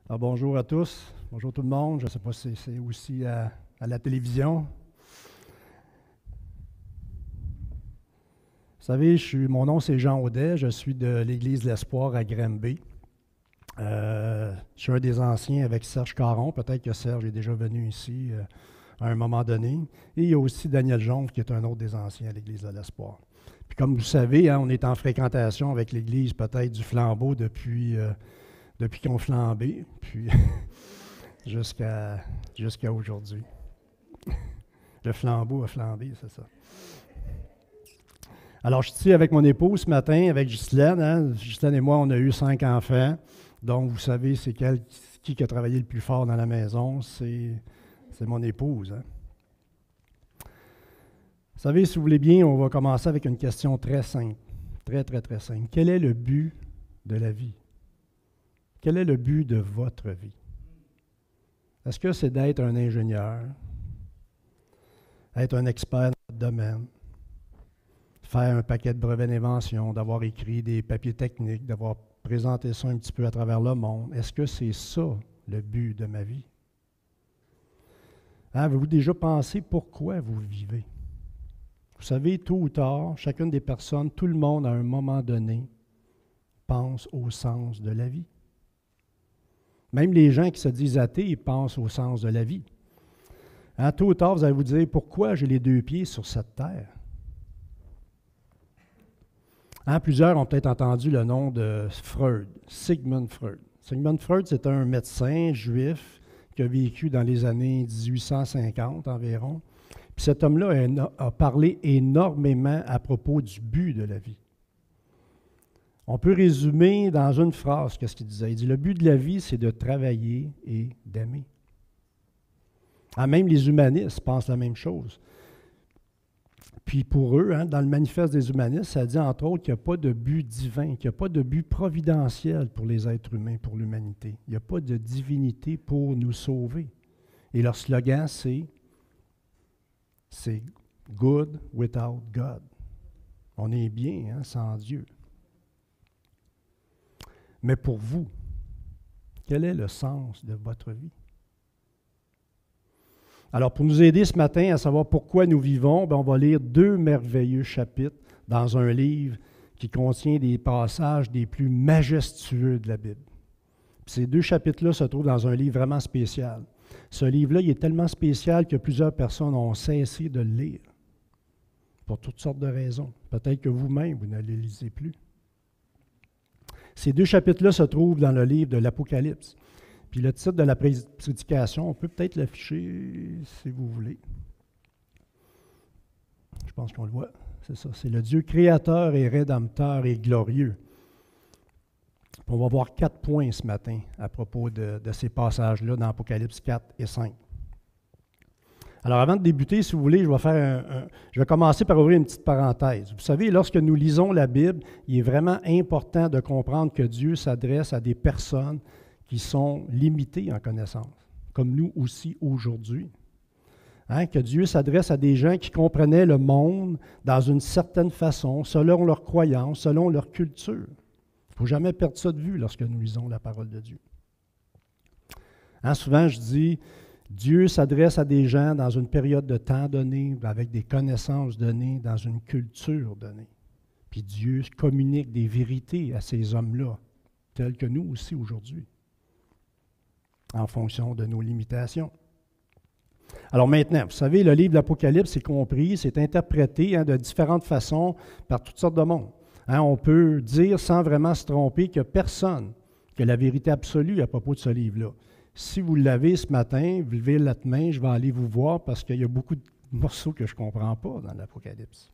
Alors, bonjour à tous, bonjour tout le monde. Je ne sais pas si c'est aussi à la télévision. Vous savez, mon nom c'est Jean Audet, je suis de l'Église de l'Espoir à Granby. Je suis un des anciens avec Serge Caron, peut-être que Serge est déjà venu ici à un moment donné. Et il y a aussi Daniel Jonve qui est un autre des anciens à l'Église de l'Espoir. Puis comme vous savez, on est en fréquentation avec l'Église peut-être du Flambeau depuis qu'on flambait, puis jusqu'à aujourd'hui. Le flambeau a flambé, c'est ça. Alors, je suis ici avec mon épouse ce matin, avec Ghislaine. Ghislaine et moi, on a eu 5 enfants. Donc, vous savez, c'est qui a travaillé le plus fort dans la maison? C'est mon épouse. Vous savez, si vous voulez bien, on va commencer avec une question très simple. Très, très, très simple. Quel est le but de la vie? Quel est le but de votre vie? Est-ce que c'est d'être un ingénieur, être un expert dans votre domaine, faire un paquet de brevets d'invention, d'avoir écrit des papiers techniques, d'avoir présenté ça un petit peu à travers le monde? Est-ce que c'est ça le but de ma vie? Avez-vous déjà pensé pourquoi vous vivez? Vous savez, tôt ou tard, chacune des personnes, tout le monde à un moment donné, pense au sens de la vie. Même les gens qui se disent athées, ils pensent au sens de la vie. Tôt ou tard, vous allez vous dire, pourquoi j'ai les 2 pieds sur cette terre? Plusieurs ont peut-être entendu le nom de Freud, Sigmund Freud. Sigmund Freud, c'est un médecin juif qui a vécu dans les années 1850 environ. Puis cet homme-là a parlé énormément à propos du but de la vie. On peut résumer dans une phrase ce qu'il disait. Il dit, le but de la vie, c'est de travailler et d'aimer. Même les humanistes pensent la même chose. Puis pour eux, dans le manifeste des humanistes, ça dit entre autres qu'il n'y a pas de but divin, qu'il n'y a pas de but providentiel pour les êtres humains, pour l'humanité. Il n'y a pas de divinité pour nous sauver. Et leur slogan, c'est good without God. On est bien sans Dieu. Mais pour vous, quel est le sens de votre vie? Alors, pour nous aider ce matin à savoir pourquoi nous vivons, on va lire 2 merveilleux chapitres dans un livre qui contient des passages des plus majestueux de la Bible. Puis ces 2 chapitres-là se trouvent dans un livre vraiment spécial. Ce livre-là, il est tellement spécial que plusieurs personnes ont cessé de le lire pour toutes sortes de raisons. Peut-être que vous-même, vous ne le lisez plus. Ces 2 chapitres-là se trouvent dans le livre de l'Apocalypse. Puis le titre de la prédication, on peut peut-être l'afficher si vous voulez. Je pense qu'on le voit. C'est ça. C'est le Dieu créateur et rédempteur et glorieux. On va voir 4 points ce matin à propos de ces passages-là dans Apocalypse 4 et 5. Alors, avant de débuter, si vous voulez, je vais commencer par ouvrir une petite parenthèse. Vous savez, lorsque nous lisons la Bible, il est vraiment important de comprendre que Dieu s'adresse à des personnes qui sont limitées en connaissance, comme nous aussi aujourd'hui. Que Dieu s'adresse à des gens qui comprenaient le monde dans une certaine façon, selon leurs croyances, selon leur culture. Il ne faut jamais perdre ça de vue lorsque nous lisons la parole de Dieu. Souvent, je dis, Dieu s'adresse à des gens dans une période de temps donnée, avec des connaissances données, dans une culture donnée. Puis Dieu communique des vérités à ces hommes-là, tels que nous aussi aujourd'hui, en fonction de nos limitations. Alors maintenant, vous savez, le livre de l'Apocalypse est compris, c'est interprété de différentes façons par toutes sortes de monde. On peut dire sans vraiment se tromper qu'il n'y a personne qui a la vérité absolue à propos de ce livre-là. Si vous l'avez ce matin, vous levez la main, je vais aller vous voir parce qu'il y a beaucoup de morceaux que je ne comprends pas dans l'Apocalypse.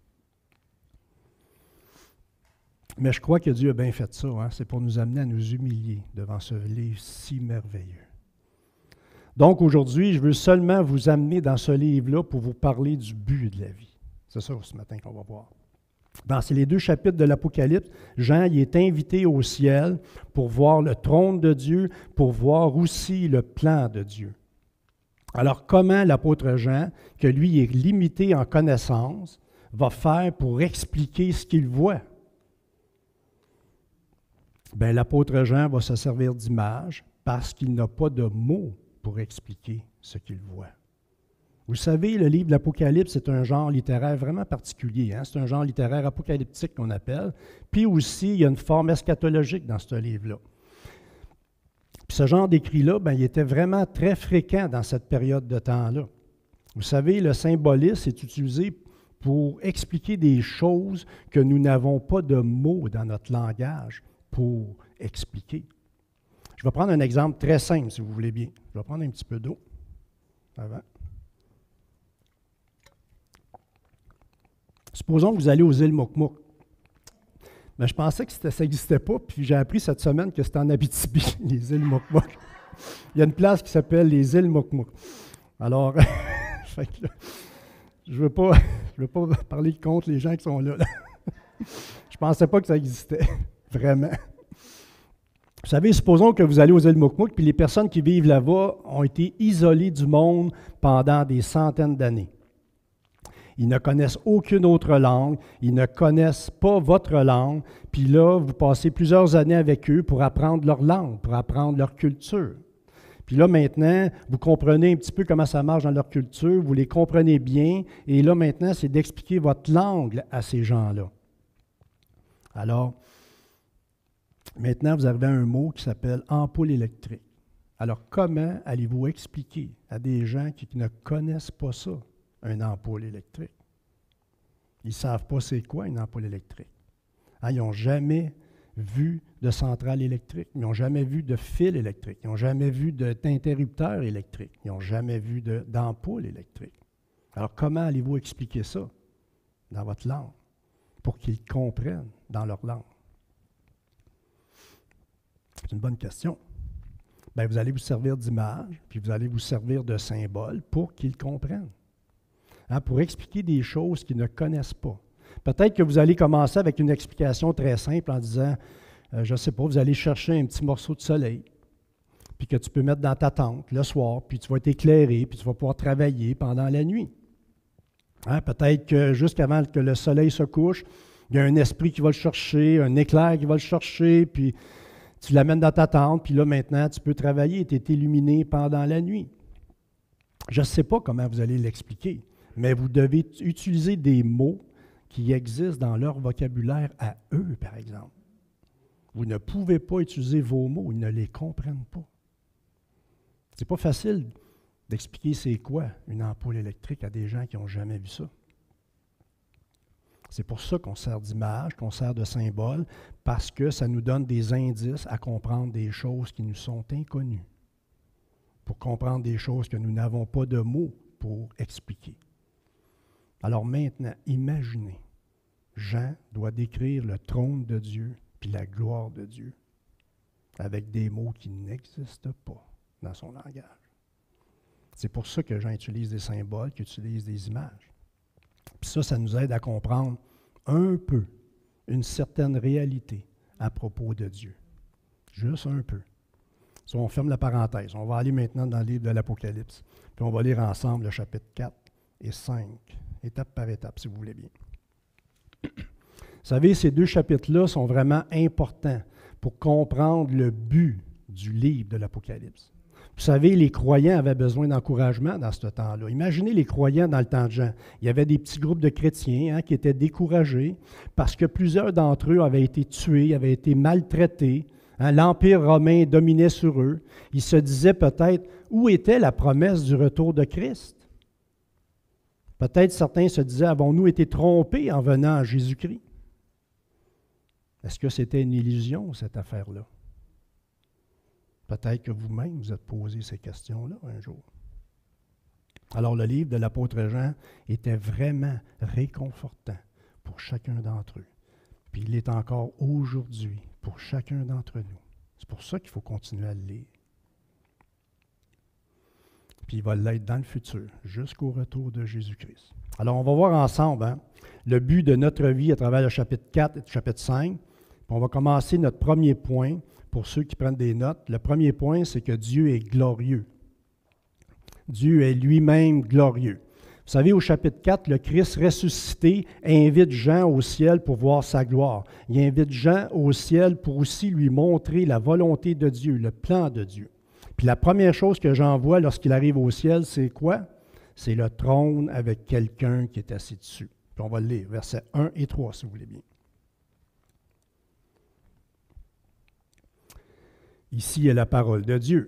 Mais je crois que Dieu a bien fait ça. C'est pour nous amener à nous humilier devant ce livre si merveilleux. Donc aujourd'hui, je veux seulement vous amener dans ce livre-là pour vous parler du but de la vie. C'est ça ce matin qu'on va voir. C'est les 2 chapitres de l'Apocalypse. Jean il est invité au ciel pour voir le trône de Dieu, pour voir aussi le plan de Dieu. Alors, comment l'apôtre Jean, que lui est limité en connaissance, va faire pour expliquer ce qu'il voit? L'apôtre Jean va se servir d'images, parce qu'il n'a pas de mots pour expliquer ce qu'il voit. Vous savez, le livre de l'Apocalypse, c'est un genre littéraire vraiment particulier. C'est un genre littéraire apocalyptique qu'on appelle. Puis aussi, il y a une forme eschatologique dans ce livre-là. Puis ce genre d'écrit-là, il était vraiment très fréquent dans cette période de temps-là. Vous savez, le symbolisme est utilisé pour expliquer des choses que nous n'avons pas de mots dans notre langage pour expliquer. Je vais prendre un exemple très simple, si vous voulez bien. Je vais prendre un petit peu d'eau avant. Supposons que vous allez aux îles Mokmook. Mais je pensais que ça n'existait pas, puis j'ai appris cette semaine que c'était en Abitibi, les îles Mokmook. Il y a une place qui s'appelle les îles Mokmook. Alors, fait que là, je ne veux pas parler contre les gens qui sont là. Je ne pensais pas que ça existait, vraiment. Vous savez, supposons que vous allez aux îles Mokmook, puis les personnes qui vivent là-bas ont été isolées du monde pendant des centaines d'années. Ils ne connaissent aucune autre langue, ils ne connaissent pas votre langue, puis là, vous passez plusieurs années avec eux pour apprendre leur langue, pour apprendre leur culture. Puis là, maintenant, vous comprenez un petit peu comment ça marche dans leur culture, vous les comprenez bien, et là, maintenant, c'est d'expliquer votre langue à ces gens-là. Alors, maintenant, vous arrivez à un mot qui s'appelle ampoule électrique. Alors, comment allez-vous expliquer à des gens qui ne connaissent pas ça, une ampoule électrique? Ils ne savent pas c'est quoi une ampoule électrique. Ils n'ont jamais vu de centrale électrique, ils n'ont jamais vu de fil électrique, ils n'ont jamais vu d'interrupteur électrique, ils n'ont jamais vu d'ampoule électrique. Alors, comment allez-vous expliquer ça dans votre langue pour qu'ils comprennent dans leur langue? C'est une bonne question. Vous allez vous servir d'images, puis vous allez vous servir de symboles pour qu'ils comprennent. Pour expliquer des choses qu'ils ne connaissent pas. Peut-être que vous allez commencer avec une explication très simple en disant, je ne sais pas, vous allez chercher un petit morceau de soleil, puis que tu peux mettre dans ta tente le soir, puis tu vas être éclairé, puis tu vas pouvoir travailler pendant la nuit. Peut-être que jusqu'avant que le soleil se couche, il y a un esprit qui va le chercher, un éclair qui va le chercher, puis tu l'amènes dans ta tente, puis là maintenant tu peux travailler, tu es illuminé pendant la nuit. Je ne sais pas comment vous allez l'expliquer, mais vous devez utiliser des mots qui existent dans leur vocabulaire à eux, par exemple. Vous ne pouvez pas utiliser vos mots, ils ne les comprennent pas. Ce n'est pas facile d'expliquer c'est quoi une ampoule électrique à des gens qui n'ont jamais vu ça. C'est pour ça qu'on sert d'images, qu'on sert de symboles, parce que ça nous donne des indices à comprendre des choses qui nous sont inconnues, pour comprendre des choses que nous n'avons pas de mots pour expliquer. Alors maintenant, imaginez, Jean doit décrire le trône de Dieu puis la gloire de Dieu avec des mots qui n'existent pas dans son langage. C'est pour ça que Jean utilise des symboles, qu'il utilise des images. Puis ça nous aide à comprendre un peu une certaine réalité à propos de Dieu. Juste un peu. Si on ferme la parenthèse, on va aller maintenant dans le livre de l'Apocalypse, puis on va lire ensemble le chapitre 4 et 5. Étape par étape, si vous voulez bien. Vous savez, ces deux chapitres-là sont vraiment importants pour comprendre le but du livre de l'Apocalypse. Vous savez, les croyants avaient besoin d'encouragement dans ce temps-là. Imaginez les croyants dans le temps de Jean. Il y avait des petits groupes de chrétiens qui étaient découragés parce que plusieurs d'entre eux avaient été tués, avaient été maltraités. L'Empire romain dominait sur eux. Ils se disaient peut-être, où était la promesse du retour de Christ? Peut-être certains se disaient, avons-nous été trompés en venant à Jésus-Christ? Est-ce que c'était une illusion, cette affaire-là? Peut-être que vous-même vous êtes posé ces questions-là un jour. Alors, le livre de l'apôtre Jean était vraiment réconfortant pour chacun d'entre eux. Puis il est encore aujourd'hui pour chacun d'entre nous. C'est pour ça qu'il faut continuer à le lire. Puis il va l'être dans le futur, jusqu'au retour de Jésus-Christ. Alors, on va voir ensemble le but de notre vie à travers le chapitre 4 et le chapitre 5. Puis on va commencer notre premier point, pour ceux qui prennent des notes. Le premier point, c'est que Dieu est glorieux. Dieu est lui-même glorieux. Vous savez, au chapitre 4, le Christ ressuscité invite Jean au ciel pour voir sa gloire. Il invite Jean au ciel pour aussi lui montrer la volonté de Dieu, le plan de Dieu. Puis la première chose que Jean voit lorsqu'il arrive au ciel, c'est quoi? C'est le trône avec quelqu'un qui est assis dessus. Puis on va le lire, versets 1 et 3, si vous voulez bien. Ici est la parole de Dieu.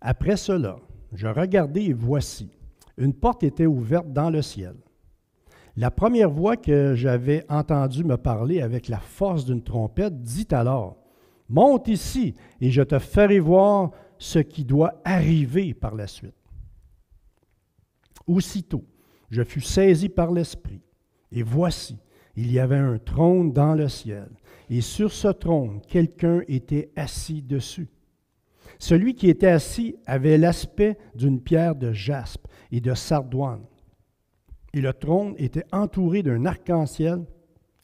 Après cela, je regardai et voici, une porte était ouverte dans le ciel. La première voix que j'avais entendue me parler avec la force d'une trompette dit alors, « Monte ici et je te ferai voir ce qui doit arriver par la suite. » Aussitôt, je fus saisi par l'Esprit, et voici, il y avait un trône dans le ciel, et sur ce trône, quelqu'un était assis dessus. Celui qui était assis avait l'aspect d'une pierre de jaspe et de sardoine, et le trône était entouré d'un arc-en-ciel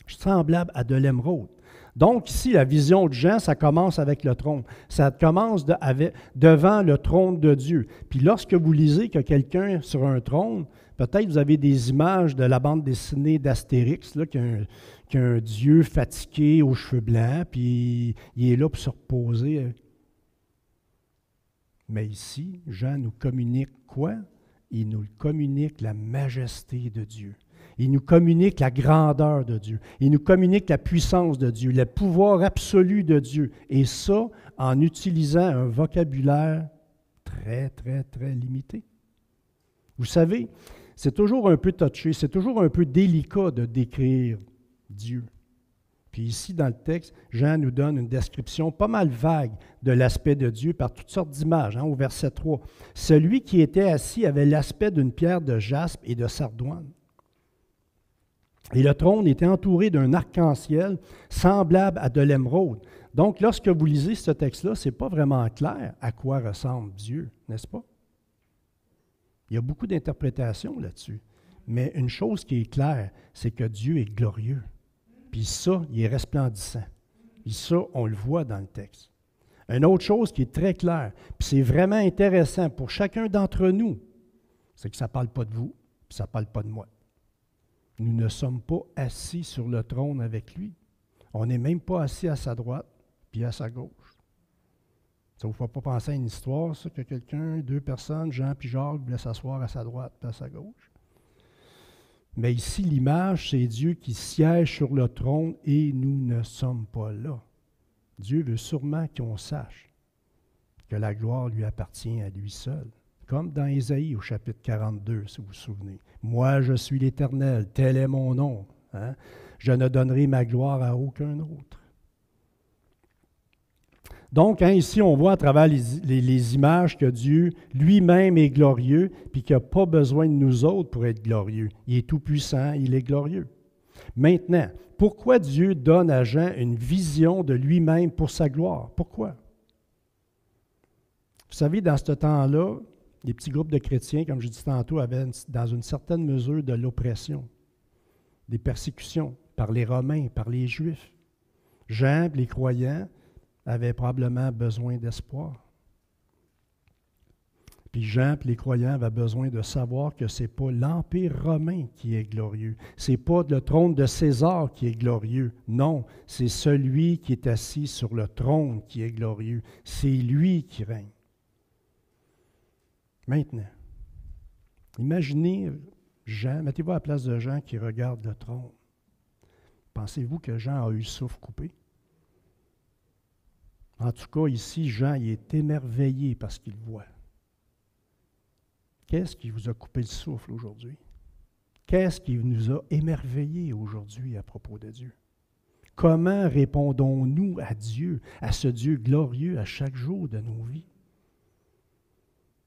semblable à de l'émeraude. Donc ici, la vision de Jean, ça commence avec le trône. Ça commence devant le trône de Dieu. Puis lorsque vous lisez que quelqu'un sur un trône, peut-être vous avez des images de la bande dessinée d'Astérix, là, qui a un dieu fatigué aux cheveux blancs, puis il est là pour se reposer. Mais ici, Jean nous communique quoi? Il nous communique la majesté de Dieu. Il nous communique la grandeur de Dieu. Il nous communique la puissance de Dieu, le pouvoir absolu de Dieu. Et ça, en utilisant un vocabulaire très, très, très limité. Vous savez, c'est toujours un peu touché, c'est toujours un peu délicat de décrire Dieu. Puis ici, dans le texte, Jean nous donne une description pas mal vague de l'aspect de Dieu par toutes sortes d'images, au verset 3. « Celui qui était assis avait l'aspect d'une pierre de jaspe et de sardoine. Et le trône était entouré d'un arc-en-ciel semblable à de l'émeraude. » Donc, lorsque vous lisez ce texte-là, ce n'est pas vraiment clair à quoi ressemble Dieu, n'est-ce pas? Il y a beaucoup d'interprétations là-dessus. Mais une chose qui est claire, c'est que Dieu est glorieux. Puis ça, il est resplendissant. Et ça, on le voit dans le texte. Une autre chose qui est très claire, puis c'est vraiment intéressant pour chacun d'entre nous, c'est que ça ne parle pas de vous, puis ça ne parle pas de moi. Nous ne sommes pas assis sur le trône avec lui. On n'est même pas assis à sa droite, puis à sa gauche. Ça ne vous fait pas penser à une histoire, ça, que quelqu'un, deux personnes, Jean puis Jacques, voulaient s'asseoir à sa droite puis à sa gauche? Mais ici, l'image, c'est Dieu qui siège sur le trône et nous ne sommes pas là. Dieu veut sûrement qu'on sache que la gloire lui appartient à lui seul. Comme dans Ésaïe au chapitre 42, si vous vous souvenez. « Moi, je suis l'Éternel, tel est mon nom. Hein? Je ne donnerai ma gloire à aucun autre. » Donc, ici, on voit à travers les images que Dieu lui-même est glorieux, puis qu'il n'a pas besoin de nous autres pour être glorieux. Il est tout-puissant, il est glorieux. Maintenant, pourquoi Dieu donne à Jean une vision de lui-même pour sa gloire? Pourquoi? Vous savez, dans ce temps-là, les petits groupes de chrétiens, comme je dis tantôt, avaient dans une certaine mesure de l'oppression, des persécutions par les Romains, par les Juifs. Jean, les croyants, avaient probablement besoin d'espoir. Puis Jean, les croyants, avaient besoin de savoir que ce n'est pas l'Empire romain qui est glorieux. Ce n'est pas le trône de César qui est glorieux. Non, c'est celui qui est assis sur le trône qui est glorieux. C'est lui qui règne. Maintenant, imaginez Jean, mettez-vous à la place de Jean qui regarde le trône. Pensez-vous que Jean a eu le souffle coupé? En tout cas, ici, Jean il est émerveillé parce qu'il voit. Qu'est-ce qui vous a coupé le souffle aujourd'hui? Qu'est-ce qui nous a émerveillés aujourd'hui à propos de Dieu? Comment répondons-nous à Dieu, à ce Dieu glorieux à chaque jour de nos vies?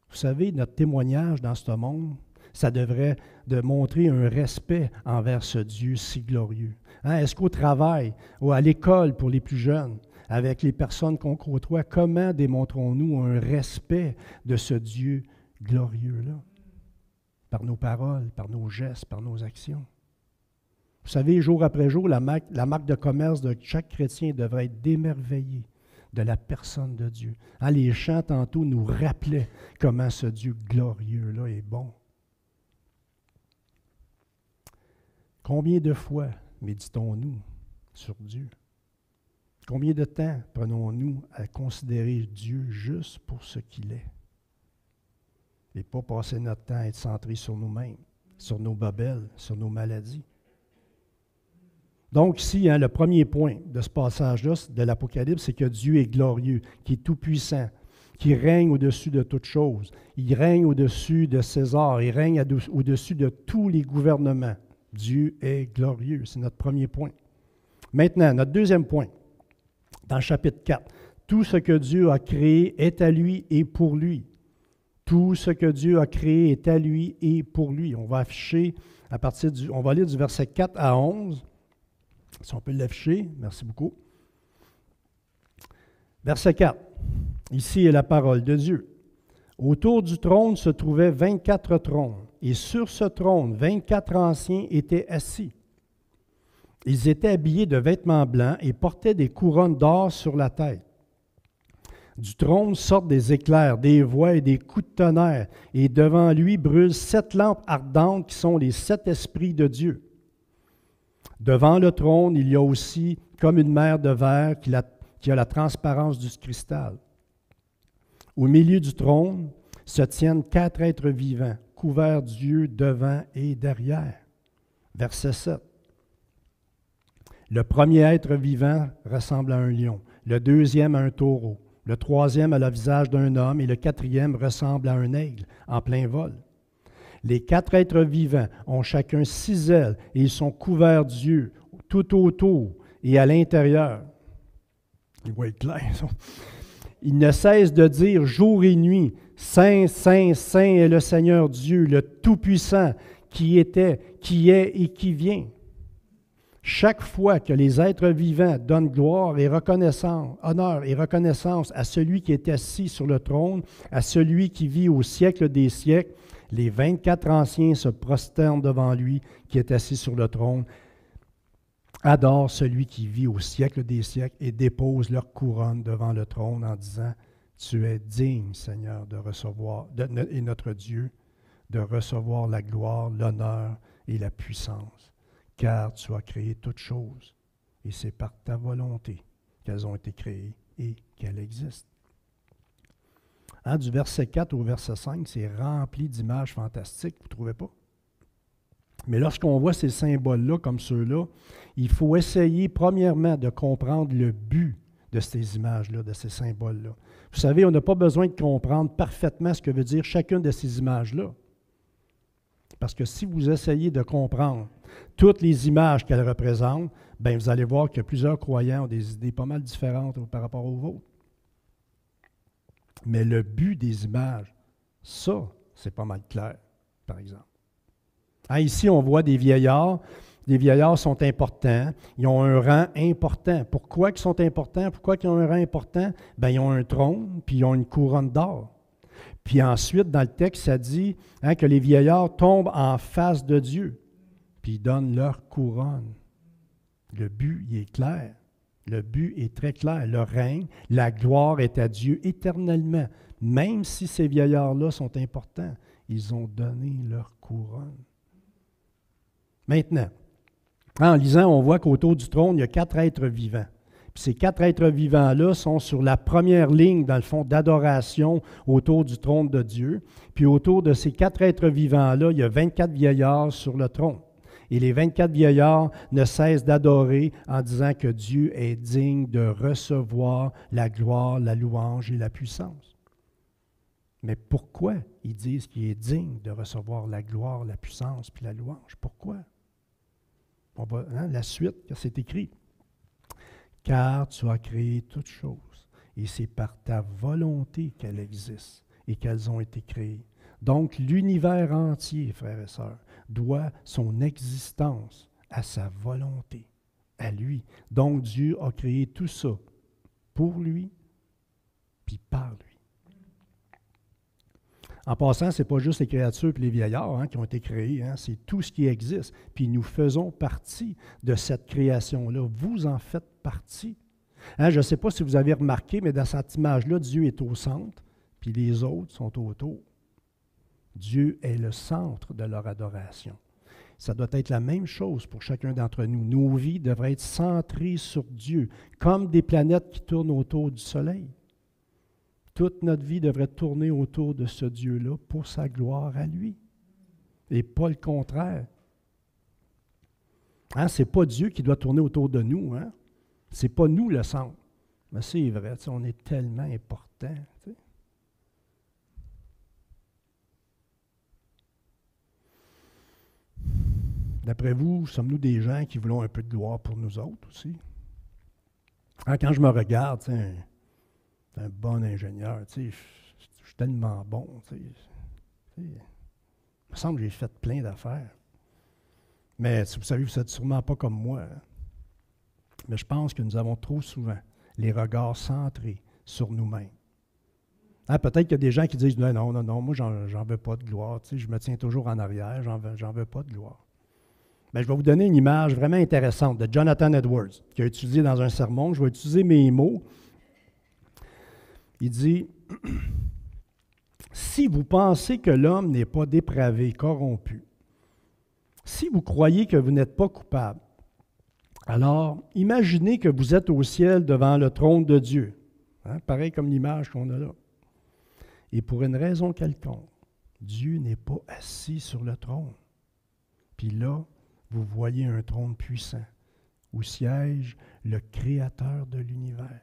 Vous savez, notre témoignage dans ce monde, ça devrait de montrer un respect envers ce Dieu si glorieux. Est-ce qu'au travail ou à l'école pour les plus jeunes, avec les personnes qu'on côtoie, comment démontrons-nous un respect de ce Dieu glorieux-là? Par nos paroles, par nos gestes, par nos actions. Vous savez, jour après jour, la marque de commerce de chaque chrétien devrait être d'émerveiller de la personne de Dieu. Les chants tantôt nous rappelaient comment ce Dieu glorieux-là est bon. Combien de fois méditons-nous sur Dieu? Combien de temps prenons-nous à considérer Dieu juste pour ce qu'il est? Et pas passer notre temps à être centré sur nous-mêmes, sur nos babelles, sur nos maladies. Donc ici, le premier point de ce passage-là, de l'Apocalypse, c'est que Dieu est glorieux, qui est tout-puissant, qui règne au-dessus de toutes choses. Il règne au-dessus de César, il règne au-dessus de tous les gouvernements. Dieu est glorieux, c'est notre premier point. Maintenant, notre deuxième point, dans le chapitre 4, tout ce que Dieu a créé est à lui et pour lui. Tout ce que Dieu a créé est à lui et pour lui. On va afficher on va lire du verset 4 à 11. Si on peut l'afficher, merci beaucoup. Verset 4. Ici est la parole de Dieu. Autour du trône se trouvaient 24 trônes, et sur ce trône, 24 anciens étaient assis. Ils étaient habillés de vêtements blancs et portaient des couronnes d'or sur la tête. Du trône sortent des éclairs, des voix et des coups de tonnerre, et devant lui brûlent 7 lampes ardentes qui sont les 7 esprits de Dieu. Devant le trône, il y a aussi comme une mer de verre qui a la transparence du cristal. Au milieu du trône se tiennent 4 êtres vivants, couverts d'yeux devant et derrière. Verset 7. Le premier être vivant ressemble à un lion, le deuxième à un taureau, le troisième a le visage d'un homme et le quatrième ressemble à un aigle en plein vol. Les 4 êtres vivants ont chacun 6 ailes et ils sont couverts d'yeux tout autour et à l'intérieur. Ils voient clair, ça. Ils ne cessent de dire jour et nuit, Saint, Saint, Saint est le Seigneur Dieu, le Tout-Puissant, qui était, qui est et qui vient. Chaque fois que les êtres vivants donnent gloire et reconnaissance, honneur et reconnaissance à celui qui est assis sur le trône, à celui qui vit au siècle des siècles, les 24 anciens se prosternent devant lui qui est assis sur le trône, adorent celui qui vit au siècle des siècles et déposent leur couronne devant le trône en disant « Tu es digne, Seigneur, de recevoir, et notre Dieu, de recevoir la gloire, l'honneur et la puissance. Car tu as créé toutes choses, et c'est par ta volonté qu'elles ont été créées et qu'elles existent. » Du verset 4 au verset 5, c'est rempli d'images fantastiques, vous ne trouvez pas? Mais lorsqu'on voit ces symboles-là, comme ceux-là, il faut essayer premièrement de comprendre le but de ces images-là, de ces symboles-là. Vous savez, on n'a pas besoin de comprendre parfaitement ce que veut dire chacune de ces images-là. Parce que si vous essayez de comprendre toutes les images qu'elles représentent, bien, vous allez voir que plusieurs croyants ont des idées pas mal différentes par rapport aux vôtres. Mais le but des images, ça, c'est pas mal clair, par exemple. Ici, on voit des vieillards. Les vieillards sont importants. Ils ont un rang important. Pourquoi ils sont importants? Pourquoi ils ont un rang important? Bien, ils ont un trône, puis ils ont une couronne d'or. Puis ensuite, dans le texte, ça dit que les vieillards tombent en face de Dieu, puis ils donnent leur couronne. Le but, il est clair. Le but est très clair. Le règne, la gloire est à Dieu éternellement. Même si ces vieillards-là sont importants, ils ont donné leur couronne. Maintenant, en lisant, on voit qu'autour du trône, il y a 4 êtres vivants. Puis ces 4 êtres vivants-là sont sur la première ligne, dans le fond, d'adoration autour du trône de Dieu. Puis autour de ces 4 êtres vivants-là, il y a 24 vieillards sur le trône. Et les 24 vieillards ne cessent d'adorer en disant que Dieu est digne de recevoir la gloire, la louange et la puissance. Mais pourquoi ils disent qu'il est digne de recevoir la gloire, la puissance puis la louange? Pourquoi? On va, la suite, c'est écrit. Car tu as créé toutes choses, et c'est par ta volonté qu'elles existent et qu'elles ont été créées. Donc, l'univers entier, frères et sœurs, doit son existence à sa volonté, à lui. Donc, Dieu a créé tout ça pour lui, puis par lui. En passant, ce n'est pas juste les créatures et les vieillards qui ont été créés, c'est tout ce qui existe. Puis nous faisons partie de cette création-là. Vous en faites partie. Je ne sais pas si vous avez remarqué, mais dans cette image-là, Dieu est au centre, puis les autres sont autour. Dieu est le centre de leur adoration. Ça doit être la même chose pour chacun d'entre nous. Nos vies devraient être centrées sur Dieu, comme des planètes qui tournent autour du Soleil. Toute notre vie devrait tourner autour de ce Dieu-là pour sa gloire à lui, et pas le contraire. Hein, ce n'est pas Dieu qui doit tourner autour de nous. Hein? Ce n'est pas nous le centre. Mais c'est vrai, on est tellement important. T'sais. D'après vous, sommes-nous des gens qui voulons un peu de gloire pour nous autres aussi? Hein, quand je me regarde, c'est un bon ingénieur, je suis tellement bon. Il me semble que j'ai fait plein d'affaires. Mais vous savez, vous n'êtes sûrement pas comme moi. Hein? Mais je pense que nous avons trop souvent les regards centrés sur nous-mêmes. Hein, peut-être qu'il y a des gens qui disent « Non, moi, j'en veux pas de gloire. Je me tiens toujours en arrière, j'en veux pas de gloire. » Bien, je vais vous donner une image vraiment intéressante de Jonathan Edwards, qui a utilisé dans un sermon. Je vais utiliser mes mots. Il dit « Si vous pensez que l'homme n'est pas dépravé, corrompu, si vous croyez que vous n'êtes pas coupable, alors imaginez que vous êtes au ciel devant le trône de Dieu. Hein, pareil comme l'image qu'on a là. Et pour une raison quelconque, Dieu n'est pas assis sur le trône. Puis là, vous voyez un trône puissant où siège le Créateur de l'univers,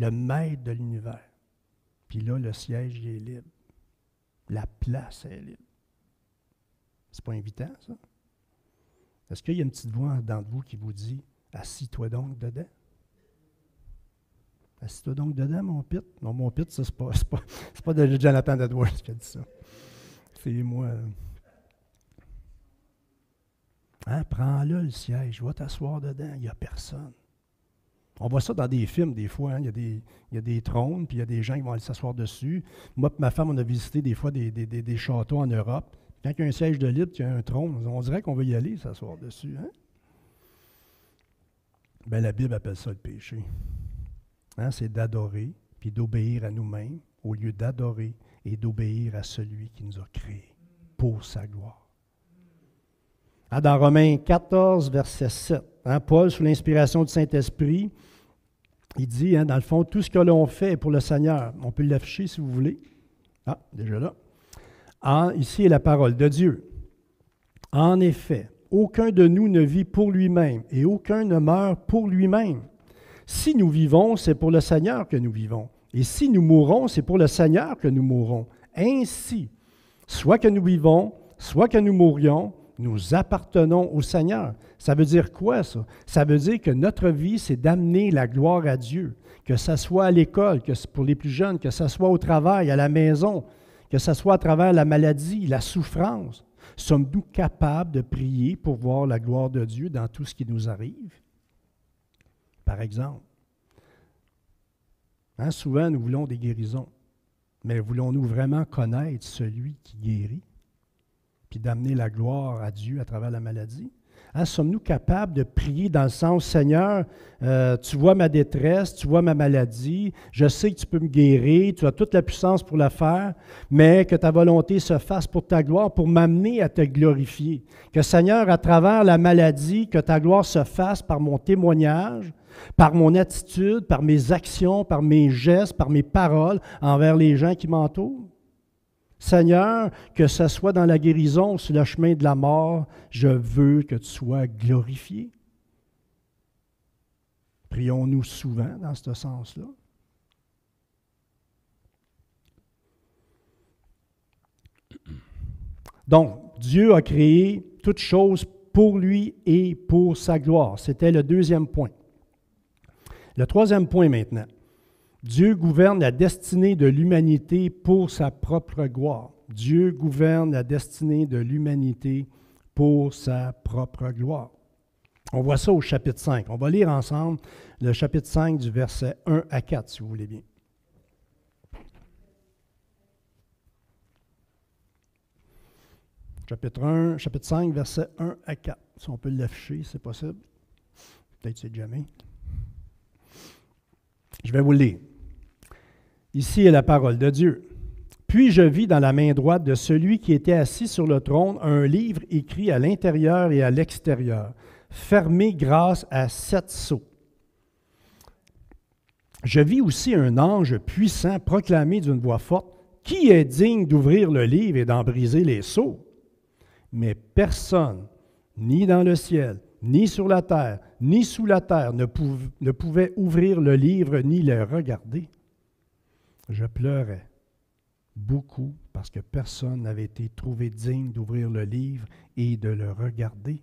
le Maître de l'univers. Puis là, le siège il est libre. La place est libre. C'est pas invitant, ça? Est-ce qu'il y a une petite voix dans vous qui vous dit « Assis-toi donc dedans ». Assis-toi donc dedans, mon pit. Non, mon pit, ça, c'est pas de Jonathan Edwards qui a dit ça. C'est moi. Hein, prends-le, le siège. Va t'asseoir dedans. Il n'y a personne. On voit ça dans des films, des fois. Hein. Il y a des trônes, puis il y a des gens qui vont aller s'asseoir dessus. Moi et ma femme, on a visité des fois des châteaux en Europe. Quand il y a un siège de libre, il y a un trône, on dirait qu'on veut y aller, s'asseoir dessus. Hein? Bien, la Bible appelle ça le péché. Hein? C'est d'adorer, puis d'obéir à nous-mêmes, au lieu d'adorer et d'obéir à celui qui nous a créés pour sa gloire. Hein, dans Romains 14, verset 7, hein, Paul, sous l'inspiration du Saint-Esprit, il dit, hein, dans le fond, tout ce que l'on fait est pour le Seigneur. On peut l'afficher si vous voulez. Ah, déjà là. Ici est la parole de Dieu. En effet, aucun de nous ne vit pour lui-même et aucun ne meurt pour lui-même. Si nous vivons, c'est pour le Seigneur que nous vivons. Et si nous mourons, c'est pour le Seigneur que nous mourons. Ainsi, soit que nous vivons, soit que nous mourions, nous appartenons au Seigneur. Ça veut dire quoi, ça? Ça veut dire que notre vie, c'est d'amener la gloire à Dieu. Que ce soit à l'école, que pour les plus jeunes, que ce soit au travail, à la maison, que ce soit à travers la maladie, la souffrance. Sommes-nous capables de prier pour voir la gloire de Dieu dans tout ce qui nous arrive? Par exemple, hein, souvent nous voulons des guérisons, mais voulons-nous vraiment connaître celui qui guérit, puis d'amener la gloire à Dieu à travers la maladie? Hein, sommes-nous capables de prier dans le sens, Seigneur, tu vois ma détresse, tu vois ma maladie, je sais que tu peux me guérir, tu as toute la puissance pour le faire, mais que ta volonté se fasse pour ta gloire, pour m'amener à te glorifier. Que Seigneur, à travers la maladie, que ta gloire se fasse par mon témoignage, par mon attitude, par mes actions, par mes gestes, par mes paroles envers les gens qui m'entourent. Seigneur, que ce soit dans la guérison ou sur le chemin de la mort, je veux que tu sois glorifié. Prions-nous souvent dans ce sens-là. Donc, Dieu a créé toutes choses pour lui et pour sa gloire. C'était le deuxième point. Le troisième point maintenant. Dieu gouverne la destinée de l'humanité pour sa propre gloire. Dieu gouverne la destinée de l'humanité pour sa propre gloire. On voit ça au chapitre 5. On va lire ensemble le chapitre 5 du verset 1 à 4, si vous voulez bien. Chapitre 5, verset 1 à 4. Si on peut l'afficher, c'est possible. Peut-être c'est jamais. Je vais vous le lire. Ici est la parole de Dieu. Puis je vis dans la main droite de celui qui était assis sur le trône un livre écrit à l'intérieur et à l'extérieur, fermé grâce à 7 sceaux. Je vis aussi un ange puissant proclamer d'une voix forte, « Qui est digne d'ouvrir le livre et d'en briser les sceaux? » Mais personne, ni dans le ciel, ni sur la terre, ni sous la terre, ne pouvait ouvrir le livre ni le regarder. Je pleurais beaucoup parce que personne n'avait été trouvé digne d'ouvrir le livre et de le regarder.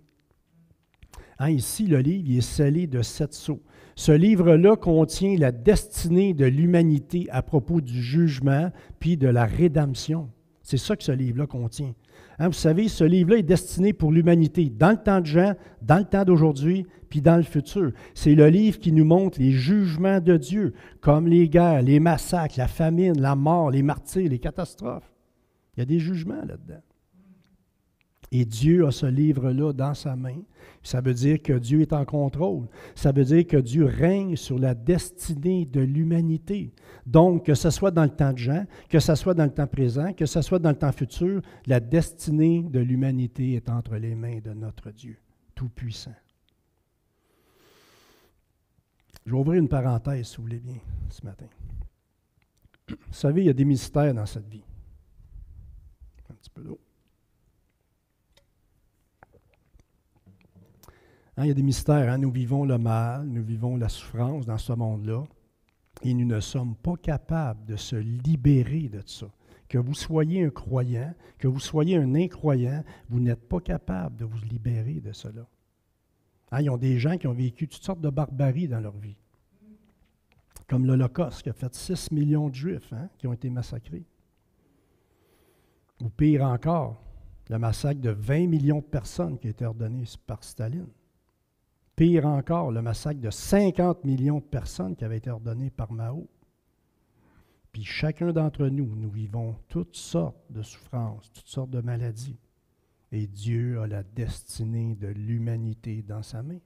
Ici, le livre il est scellé de 7 sceaux. Ce livre-là contient la destinée de l'humanité à propos du jugement puis de la rédemption. C'est ça que ce livre-là contient. Vous savez, ce livre-là est destiné pour l'humanité, dans le temps de Jean, dans le temps d'aujourd'hui, puis dans le futur. C'est le livre qui nous montre les jugements de Dieu, comme les guerres, les massacres, la famine, la mort, les martyrs, les catastrophes. Il y a des jugements là-dedans. Et Dieu a ce livre-là dans sa main. Ça veut dire que Dieu est en contrôle. Ça veut dire que Dieu règne sur la destinée de l'humanité. Donc, que ce soit dans le temps de Jean, que ce soit dans le temps présent, que ce soit dans le temps futur, la destinée de l'humanité est entre les mains de notre Dieu Tout-Puissant. Je vais ouvrir une parenthèse, si vous voulez bien, ce matin. Vous savez, il y a des mystères dans cette vie. Un petit peu d'eau. Il y a des mystères. Nous vivons le mal, nous vivons la souffrance dans ce monde-là, et nous ne sommes pas capables de se libérer de ça. Que vous soyez un croyant, que vous soyez un incroyant, vous n'êtes pas capable de vous libérer de cela. Ils ont des gens qui ont vécu toutes sortes de barbaries dans leur vie, comme l'Holocauste qui a fait 6 millions de Juifs qui ont été massacrés. Ou pire encore, le massacre de 20 millions de personnes qui a été ordonné par Staline. Pire encore, le massacre de 50 millions de personnes qui avait été ordonné par Mao. Puis chacun d'entre nous, nous vivons toutes sortes de souffrances, toutes sortes de maladies. Et Dieu a la destinée de l'humanité dans sa main.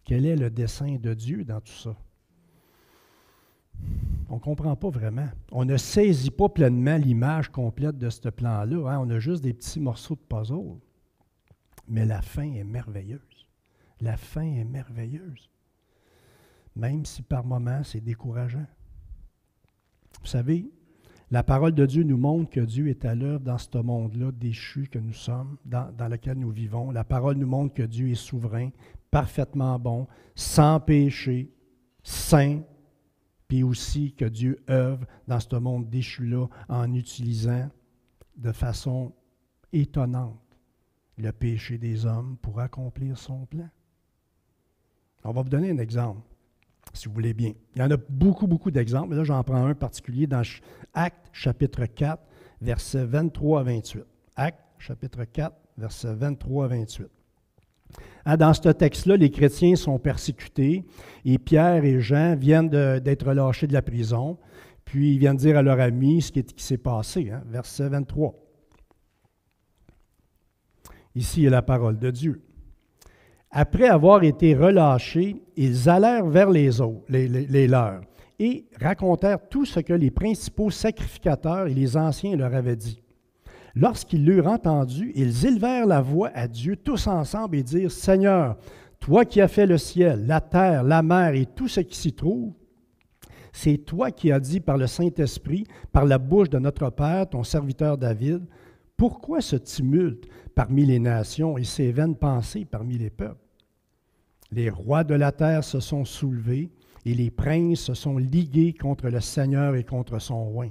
Quel est le dessein de Dieu dans tout ça? On ne comprend pas vraiment. On ne saisit pas pleinement l'image complète de ce plan-là. On a juste des petits morceaux de puzzle. Mais la fin est merveilleuse. La fin est merveilleuse. Même si par moments, c'est décourageant. Vous savez, la parole de Dieu nous montre que Dieu est à l'œuvre dans ce monde-là déchu que nous sommes, dans lequel nous vivons. La parole nous montre que Dieu est souverain, parfaitement bon, sans péché, saint, puis aussi que Dieu œuvre dans ce monde déchu-là en utilisant de façon étonnante le péché des hommes pour accomplir son plan. On va vous donner un exemple, si vous voulez bien. Il y en a beaucoup, beaucoup d'exemples, mais là, j'en prends un particulier dans Actes, chapitre 4, versets 23 à 28. Actes, chapitre 4, versets 23 à 28. Dans ce texte-là, les chrétiens sont persécutés et Pierre et Jean viennent d'être relâchés de la prison, puis ils viennent dire à leurs amis ce qui s'est passé. Verset 23. Ici est la parole de Dieu. Après avoir été relâchés, ils allèrent vers les leurs et racontèrent tout ce que les principaux sacrificateurs et les anciens leur avaient dit. Lorsqu'ils l'eurent entendu, ils élevèrent la voix à Dieu tous ensemble et dirent, « Seigneur, toi qui as fait le ciel, la terre, la mer et tout ce qui s'y trouve, c'est toi qui as dit par le Saint-Esprit, par la bouche de notre Père, ton serviteur David, pourquoi ce tumulte parmi les nations et ces vaines pensées parmi les peuples? Les rois de la terre se sont soulevés et les princes se sont ligués contre le Seigneur et contre son roi.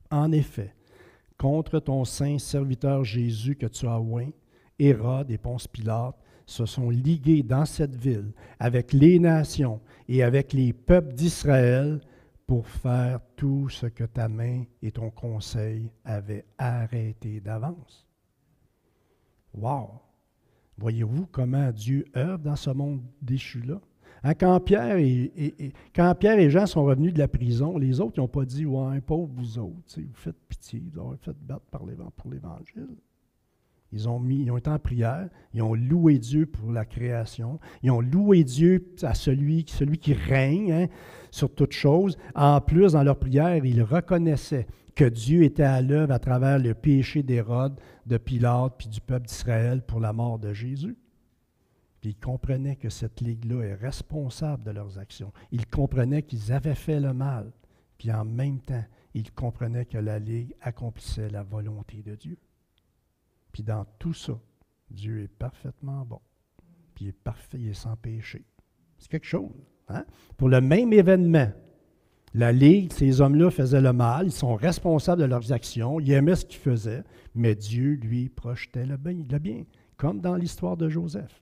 En effet, contre ton saint serviteur Jésus que tu as oint, Hérode et Ponce Pilate se sont ligués dans cette ville avec les nations et avec les peuples d'Israël pour faire tout ce que ta main et ton conseil avaient arrêté d'avance. » Wow! Voyez-vous comment Dieu œuvre dans ce monde déchu-là? Quand Pierre et Jean sont revenus de la prison, les autres n'ont pas dit « Ouais, pauvre vous autres, vous faites pitié, vous avez fait battre pour l'Évangile. » Ils ont été en prière, ils ont loué Dieu pour la création, ils ont loué Dieu à celui qui règne, hein, sur toute chose. En plus, dans leur prière, ils reconnaissaient que Dieu était à l'œuvre à travers le péché d'Hérode, de Pilate, puis du peuple d'Israël pour la mort de Jésus. Puis ils comprenaient que cette Ligue-là est responsable de leurs actions. Ils comprenaient qu'ils avaient fait le mal, puis en même temps, ils comprenaient que la Ligue accomplissait la volonté de Dieu. Puis dans tout ça, Dieu est parfaitement bon. Puis il est parfait, il est sans péché. C'est quelque chose. Hein? Pour le même événement, la Ligue, ces hommes-là faisaient le mal, ils sont responsables de leurs actions, ils aimaient ce qu'ils faisaient, mais Dieu, lui, projetait le bien, comme dans l'histoire de Joseph.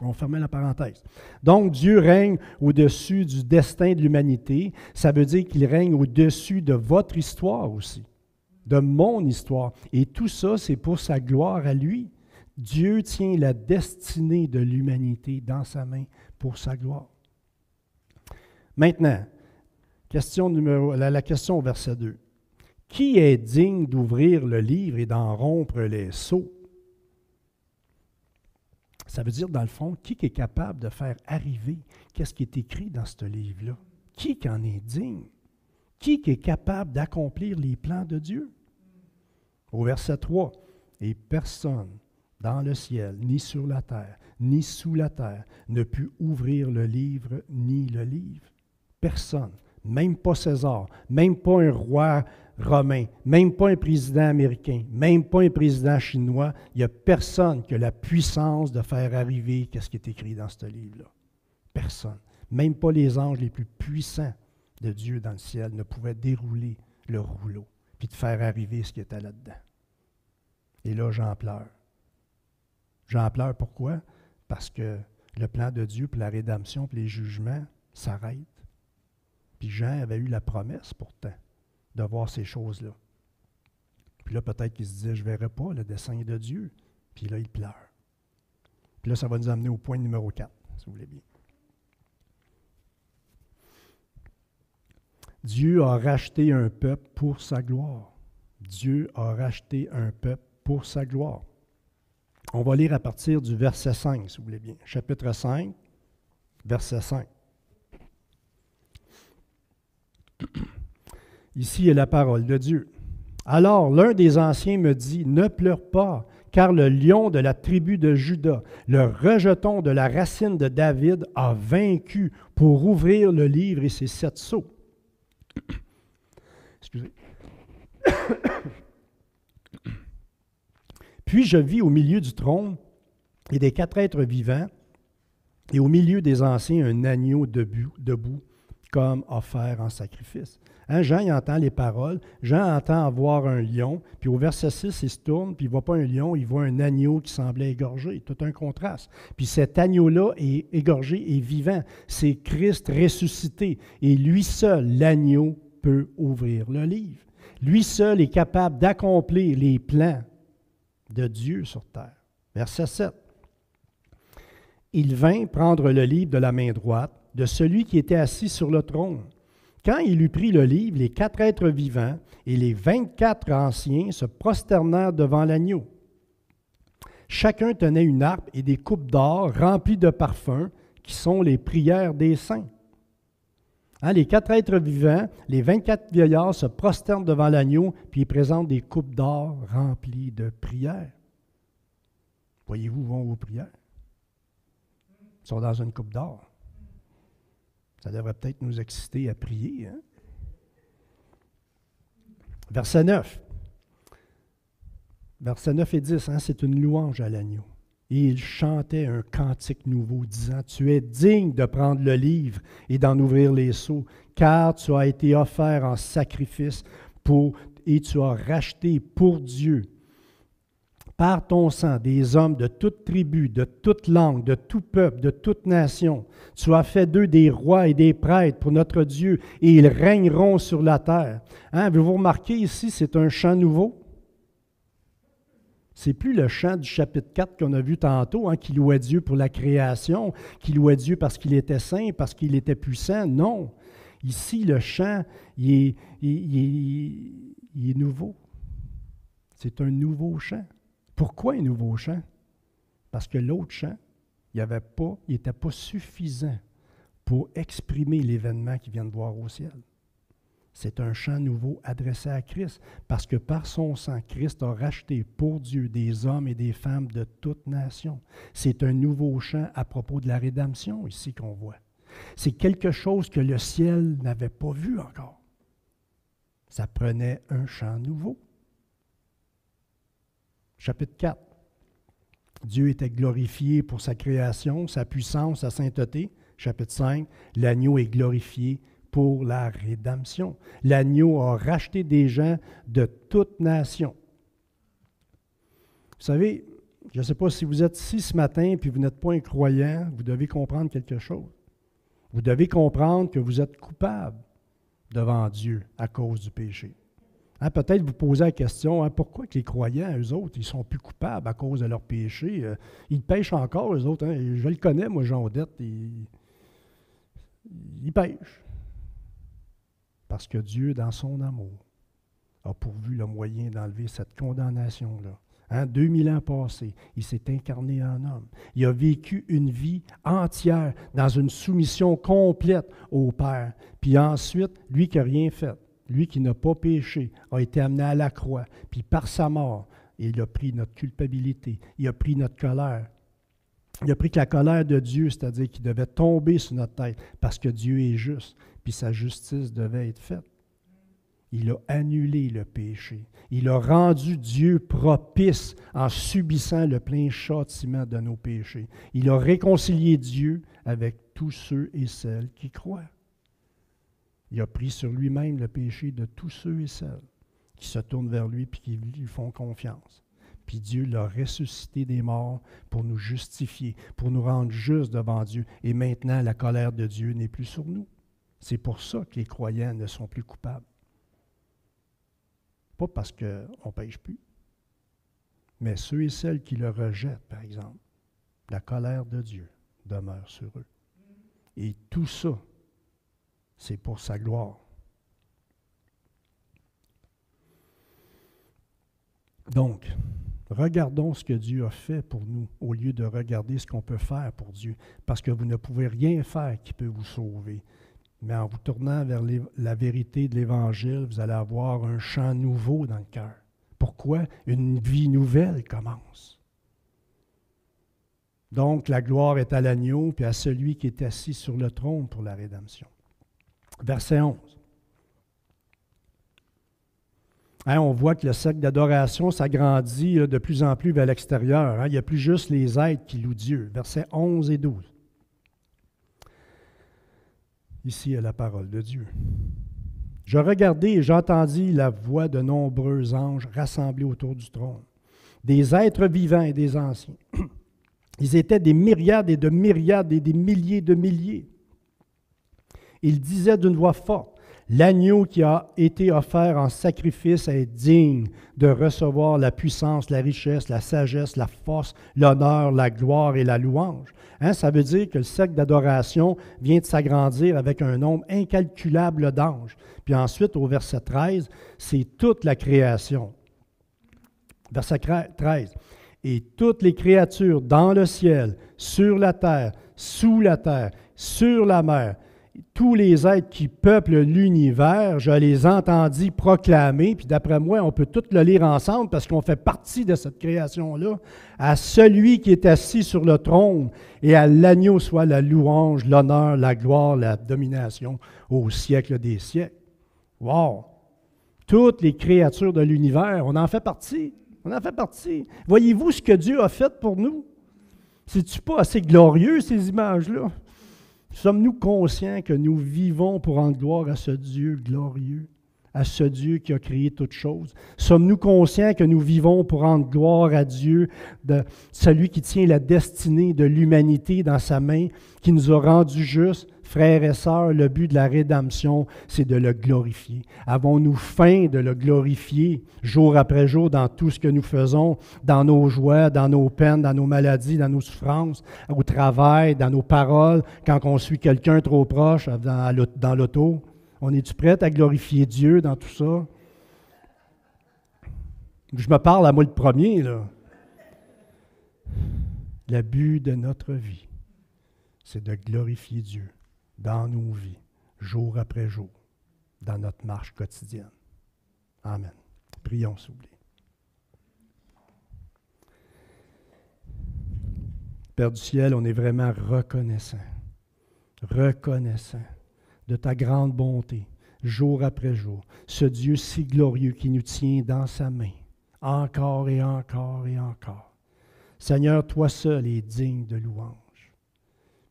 On fermait la parenthèse. Donc, Dieu règne au-dessus du destin de l'humanité. Ça veut dire qu'il règne au-dessus de votre histoire aussi, de mon histoire. Et tout ça, c'est pour sa gloire à lui. Dieu tient la destinée de l'humanité dans sa main pour sa gloire. Maintenant, la question au verset 2. Qui est digne d'ouvrir le livre et d'en rompre les sceaux? Ça veut dire, dans le fond, qui est capable de faire arriver qu'est-ce qui est écrit dans ce livre-là? Qui en est digne? Qui est capable d'accomplir les plans de Dieu? Au verset 3, « Et personne dans le ciel, ni sur la terre, ni sous la terre, ne put ouvrir le livre ni le livre. » Personne, même pas César, même pas un roi romain, même pas un président américain, même pas un président chinois. Il n'y a personne qui a la puissance de faire arriver ce qui est écrit dans ce livre-là. Personne. Même pas les anges les plus puissants de Dieu dans le ciel ne pouvaient dérouler le rouleau puis de faire arriver ce qui était là-dedans. Et là, j'en pleure. J'en pleure pourquoi? Parce que le plan de Dieu pour la rédemption, pour les jugements, s'arrête. Puis Jean avait eu la promesse pourtant de voir ces choses-là. Puis là, peut-être qu'il se disait, je ne verrai pas le dessein de Dieu. Puis là, il pleure. Puis là, ça va nous amener au point numéro 4, si vous voulez bien. Dieu a racheté un peuple pour sa gloire. Dieu a racheté un peuple pour sa gloire. On va lire à partir du verset 5, si vous voulez bien. Chapitre 5, verset 5. Ici est la parole de Dieu. Alors l'un des anciens me dit, « Ne pleure pas, car le lion de la tribu de Juda, le rejeton de la racine de David, a vaincu pour ouvrir le livre et ses 7 sceaux. » Excusez. Puis je vis au milieu du trône et des 4 êtres vivants, et au milieu des anciens un agneau debout comme offert en sacrifice. Hein, Jean, il entend les paroles. Jean entend voir un lion, puis au verset 6, il se tourne, puis il ne voit pas un lion, il voit un agneau qui semblait égorgé. Tout un contraste. Puis cet agneau-là est égorgé et vivant. C'est Christ ressuscité. Et lui seul, l'agneau, peut ouvrir le livre. Lui seul est capable d'accomplir les plans de Dieu sur terre. Verset 7. Il vint prendre le livre de la main droite de celui qui était assis sur le trône. Quand il eut pris le livre, les 4 êtres vivants et les 24 anciens se prosternèrent devant l'agneau. Chacun tenait une harpe et des coupes d'or remplies de parfums, qui sont les prières des saints. Hein, les 4 êtres vivants, les 24 vieillards se prosternent devant l'agneau, puis ils présentent des coupes d'or remplies de prières. Voyez-vous où vont vos prières? Ils sont dans une coupe d'or. Ça devrait peut-être nous exciter à prier. Hein? Verset 9. Versets 9 et 10, hein, c'est une louange à l'agneau. Et il chantait un cantique nouveau, disant, « Tu es digne de prendre le livre et d'en ouvrir les sceaux, car tu as été offert en sacrifice et tu as racheté pour Dieu, par ton sang, des hommes de toute tribu, de toute langue, de tout peuple, de toute nation. Tu as fait d'eux des rois et des prêtres pour notre Dieu, et ils régneront sur la terre. » Hein, avez-vous remarqué ici, c'est un chant nouveau? C'est plus le chant du chapitre 4 qu'on a vu tantôt, hein, qui louait Dieu pour la création, qui louait Dieu parce qu'il était saint, parce qu'il était puissant. Non. Ici, le chant, il est nouveau. C'est un nouveau chant. Pourquoi un nouveau chant? Parce que l'autre chant, il n'était pas suffisant pour exprimer l'événement qu'il vient de voir au ciel. C'est un chant nouveau adressé à Christ, parce que par son sang, Christ a racheté pour Dieu des hommes et des femmes de toute nation. C'est un nouveau chant à propos de la rédemption ici qu'on voit. C'est quelque chose que le ciel n'avait pas vu encore. Ça prenait un chant nouveau. Chapitre 4. Dieu était glorifié pour sa création, sa puissance, sa sainteté. Chapitre 5. L'agneau est glorifié pour la rédemption. L'agneau a racheté des gens de toute nation. Vous savez, je ne sais pas si vous êtes ici ce matin et vous n'êtes pas un croyant, vous devez comprendre quelque chose. Vous devez comprendre que vous êtes coupable devant Dieu à cause du péché. Hein, peut-être vous posez la question, pourquoi que les croyants, eux autres, ils sont plus coupables à cause de leur péché? Ils pêchent encore, eux autres. Hein, je le connais, moi, Jean Odette, ils pêchent. Parce que Dieu, dans son amour, a pourvu le moyen d'enlever cette condamnation-là. Hein, 2000 ans passés, il s'est incarné en homme. Il a vécu une vie entière dans une soumission complète au Père. Puis ensuite, lui qui n'a rien fait, lui qui n'a pas péché, a été amené à la croix. Puis par sa mort, il a pris notre culpabilité, il a pris notre colère. Il a pris que la colère de Dieu, c'est-à-dire qu'il devait tomber sur notre tête parce que Dieu est juste, puis sa justice devait être faite. Il a annulé le péché. Il a rendu Dieu propice en subissant le plein châtiment de nos péchés. Il a réconcilié Dieu avec tous ceux et celles qui croient. Il a pris sur lui-même le péché de tous ceux et celles qui se tournent vers lui et qui lui font confiance. Puis Dieu l'a ressuscité des morts pour nous justifier, pour nous rendre justes devant Dieu. Et maintenant, la colère de Dieu n'est plus sur nous. C'est pour ça que les croyants ne sont plus coupables. Pas parce qu'on ne pêche plus, mais ceux et celles qui le rejettent, par exemple, la colère de Dieu demeure sur eux. Et tout ça, c'est pour sa gloire. Donc, regardons ce que Dieu a fait pour nous, au lieu de regarder ce qu'on peut faire pour Dieu, parce que vous ne pouvez rien faire qui peut vous sauver. Mais en vous tournant vers la vérité de l'Évangile, vous allez avoir un chant nouveau dans le cœur. Pourquoi? Une vie nouvelle commence. Donc, la gloire est à l'agneau, puis à celui qui est assis sur le trône pour la rédemption. Verset 11. Hein, on voit que le cercle d'adoration s'agrandit de plus en plus vers l'extérieur. Hein. Il n'y a plus juste les êtres qui louent Dieu. Versets 11 et 12. Ici est la parole de Dieu. Je regardai et j'entendis la voix de nombreux anges rassemblés autour du trône, des êtres vivants et des anciens. Ils étaient des myriades et des milliers de milliers. Ils disaient d'une voix forte, l'agneau qui a été offert en sacrifice est digne de recevoir la puissance, la richesse, la sagesse, la force, l'honneur, la gloire et la louange. Hein, ça veut dire que le cercle d'adoration vient de s'agrandir avec un nombre incalculable d'anges. Puis ensuite, au verset 13, c'est toute la création. Verset 13. Et toutes les créatures dans le ciel, sur la terre, sous la terre, sur la mer, tous les êtres qui peuplent l'univers, je les entendis proclamer, puis d'après moi, on peut tout le lire ensemble parce qu'on fait partie de cette création-là, à celui qui est assis sur le trône et à l'agneau soit la louange, l'honneur, la gloire, la domination au siècle des siècles. Wow! Toutes les créatures de l'univers, on en fait partie. On en fait partie. Voyez-vous ce que Dieu a fait pour nous? C'est-tu pas assez glorieux, ces images-là? Sommes-nous conscients que nous vivons pour rendre gloire à ce Dieu glorieux, à ce Dieu qui a créé toutes choses? Sommes-nous conscients que nous vivons pour rendre gloire à Dieu, de celui qui tient la destinée de l'humanité dans sa main, qui nous a rendus justes? Frères et sœurs, le but de la rédemption, c'est de le glorifier. Avons-nous faim de le glorifier jour après jour dans tout ce que nous faisons, dans nos joies, dans nos peines, dans nos maladies, dans nos souffrances, au travail, dans nos paroles, quand on suit quelqu'un trop proche dans l'auto? On est-tu prêt à glorifier Dieu dans tout ça? Je me parle à moi le premier, là. Le but de notre vie, c'est de glorifier Dieu dans nos vies, jour après jour, dans notre marche quotidienne. Amen. Prions, s'il vous plaît. Père du ciel, on est vraiment reconnaissant de ta grande bonté, jour après jour. Ce Dieu si glorieux qui nous tient dans sa main, encore et encore et encore. Seigneur, toi seul es digne de louange.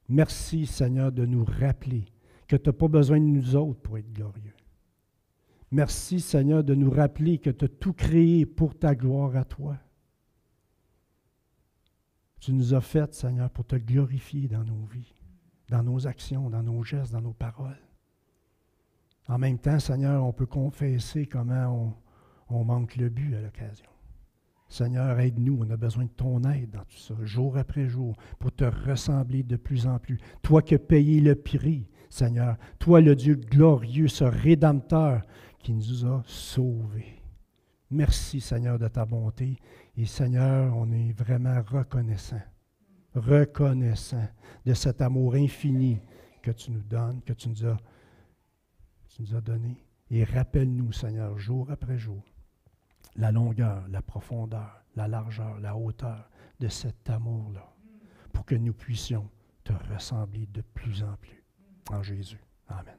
Merci, Seigneur, de nous rappeler que tu n'as pas besoin de nous autres pour être glorieux. Merci, Seigneur, de nous rappeler que tu as tout créé pour ta gloire à toi. Tu nous as fait, Seigneur, pour te glorifier dans nos vies, dans nos actions, dans nos gestes, dans nos paroles. En même temps, Seigneur, on peut confesser comment on manque le but à l'occasion. Seigneur, aide-nous, on a besoin de ton aide dans tout ça, jour après jour, pour te ressembler de plus en plus. Toi qui as payé le prix, Seigneur, toi le Dieu glorieux, ce Rédempteur qui nous a sauvés. Merci, Seigneur, de ta bonté. Et Seigneur, on est vraiment reconnaissant de cet amour infini que tu nous donnes, que tu nous as donné. Et rappelle-nous, Seigneur, jour après jour, la longueur, la profondeur, la largeur, la hauteur de cet amour-là, pour que nous puissions te ressembler de plus en plus. En Jésus. Amen.